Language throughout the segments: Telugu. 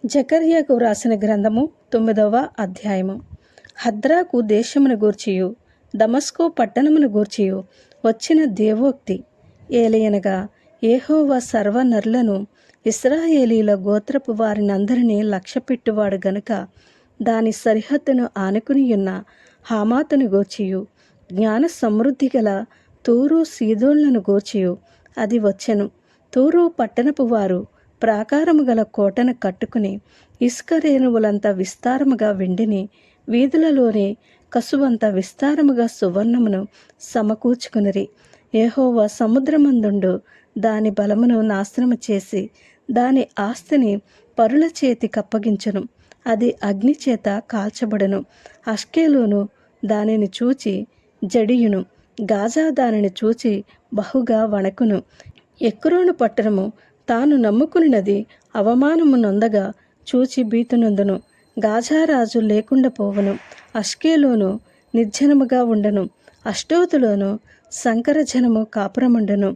జకర్యాకు వ్రాసిన గ్రంథము 9వ అధ్యాయము. హద్రాకు దేశమును గూర్చియు దమస్కు పట్టణమును గూర్చియు వచ్చిన దేవోక్తి ఏలయనగా, యెహోవా సర్వనరులను ఇశ్రాయేలీల గోత్రపు వారినందరినీ లక్ష్యపెట్టువాడు గనుక దాని సరిహద్దును ఆనుకునియున్న హమాతును గూర్చియు జ్ఞాన సమృద్ధి గల తూరు సీదోన్లను గూర్చియు అది వచ్చెను. తూరు పట్టణపు వారు ప్రాకారము గల కోటను కట్టుకుని ఇసుక రేణువులంత విస్తారముగా వెండిని, వీధులలోని కసువంత విస్తారముగా సువర్ణమును సమకూర్చుకునిరి. యెహోవా సముద్రమందుండు దాని బలమును నాశనము చేసి దాని ఆస్తిని పరుల చేతికప్పగించును. అది అగ్ని చేత కాల్చబడును. అష్కెలోను దానిని చూచి జడియును. గాజా దానిని చూచి బహుగా వణకును. ఎక్రోను పట్టణము తాను నమ్ముకునినది అవమానము నొందగా చూచి భీతునందును. గాజారాజు లేకుండా పోవును. అష్కెలోను నిర్జనముగా ఉండను. అష్టోతులోను సంకరజనము కాపురముండును.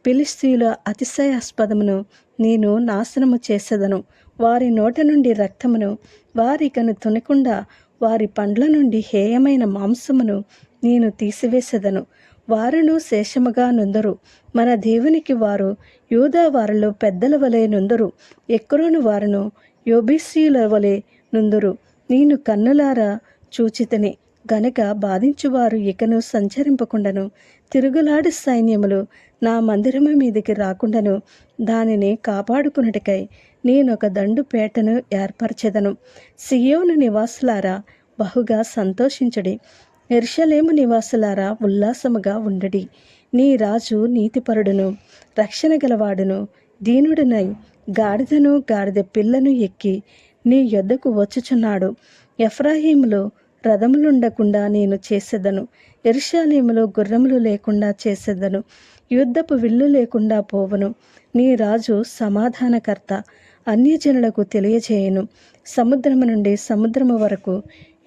ఫిలిష్తీయుల అతిశయాస్పదమును నేను నాశనము చేసేదను. వారి నోట నుండి రక్తమును వారికను తునకుండా వారి పండ్ల నుండి హేయమైన మాంసమును నేను తీసివేసేదను. వారును శేషముగా నుందరు. మన దేవునికి వారు యూదా వారిలో పెద్దల వలె నుందరు. ఎక్రోను వారును యోబీసీయుల వలె నుందురు. నేను కన్నులారా చూచితిని గనుక బాధించువారు ఇకను సంచరింపకుండాను, తిరుగులాడి సైన్యములు నా మందిరము మీదికి రాకుండాను దానిని కాపాడుకున్నటికై నేనొక దండు పేటను ఏర్పరచెదను. సియోను నివాసులారా బహుగా సంతోషించడి. యెరూషలేము నివాసులారా ఉల్లాసముగా ఉండడి. నీ రాజు నీతిపరుడును రక్షణ గలవాడును దీనుడునై గాడిదను గాడిద పిల్లను ఎక్కి నీ యొద్దకు వచ్చుచున్నాడు. ఎఫ్రాయిములో రథములుండకుండా నేను చేసేదను. యెరూషలేములో గుర్రములు లేకుండా చేసేదను. యుద్ధపు విల్లు లేకుండా పోవును. నీ రాజు సమాధానకర్త అన్యజనులకు తెలియజేయను. సముద్రము నుండి సముద్రము వరకు,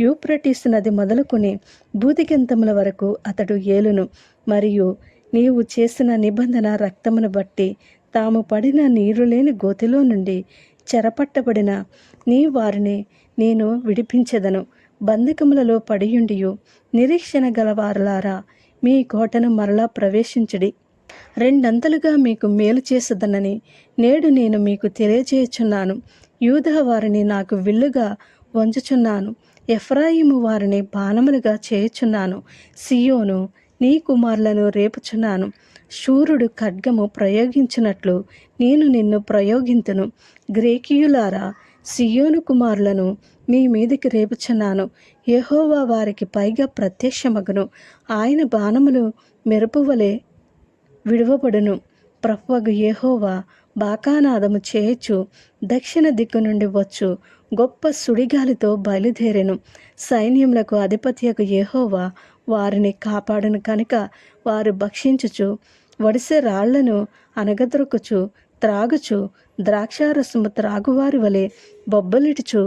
యూఫ్రటీసు నది మొదలుకొని భూదిగంతముల వరకు అతడు ఏలును. మరియు నీవు చేసిన నిబంధన రక్తమును బట్టి తాము పడిన నీరులేని గోతిలో నుండి చెరపట్టబడిన నీ వారిని నేను విడిపించెదను. బంధకములలో పడియుండియు నిరీక్షణ గలవారలారా మీ కోటను మరలా ప్రవేశించుడి. రెండంతలుగా మీకు మేలు చేసేదనని నేడు నేను మీకు తెలియజేయుచున్నాను. యూదా వారిని నాకు విల్లుగా వంచుచున్నాను. ఎఫ్రాయిము వారిని బాణములుగా చేయుచున్నాను. సియోను నీ కుమారులను రేపుచున్నాను. శూరుడు ఖడ్గము ప్రయోగించినట్లు నేను నిన్ను ప్రయోగింతును. గ్రేకీయులారా సియోను కుమారులను మీ మీదికి రేపుచున్నాను. యెహోవా వారికి పైగా ప్రత్యక్షమగును. ఆయన బాణములు మెరుపువలె విడువబడును. ప్రభువగు యెహోవా బాకానాదము చేయుచు దక్షిణ దిక్కు నుండి వచ్చు గొప్ప సుడిగాలితో బయలుదేరెను. సైన్యములకు అధిపతియగు యెహోవా వారిని కాపాడును కనుక వారు భక్షించుచు వడిసె రాళ్లను అనగదొరుకుచు త్రాగుచు ద్రాక్షారసము త్రాగువారి వలె బొబ్బలిటుచు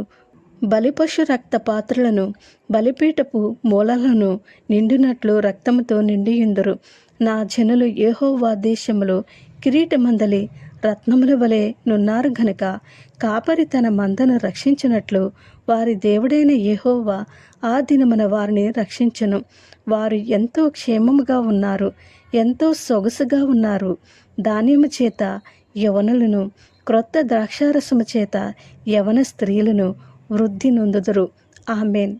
బలిపశు రక్త పాత్రలను బలిపీఠపు మూలలను నిండినట్లు రక్తముతో నిండియుందురు. నా జనులు యెహోవా దేశములో కిరీటమందలి రత్నముల వలె నున్నారు గనుక కాపరి తన మందను రక్షించినట్లు వారి దేవుడైన యెహోవా ఆ దినమున వారిని రక్షించును. వారు ఎంతో క్షేమముగా ఉన్నారు, ఎంతో సొగసుగా ఉన్నారు. ధాన్యము చేత యవనులను, క్రొత్త ద్రాక్షారసము చేత యవన స్త్రీలను వృద్ధి నొందుదురు. ఆమేన్.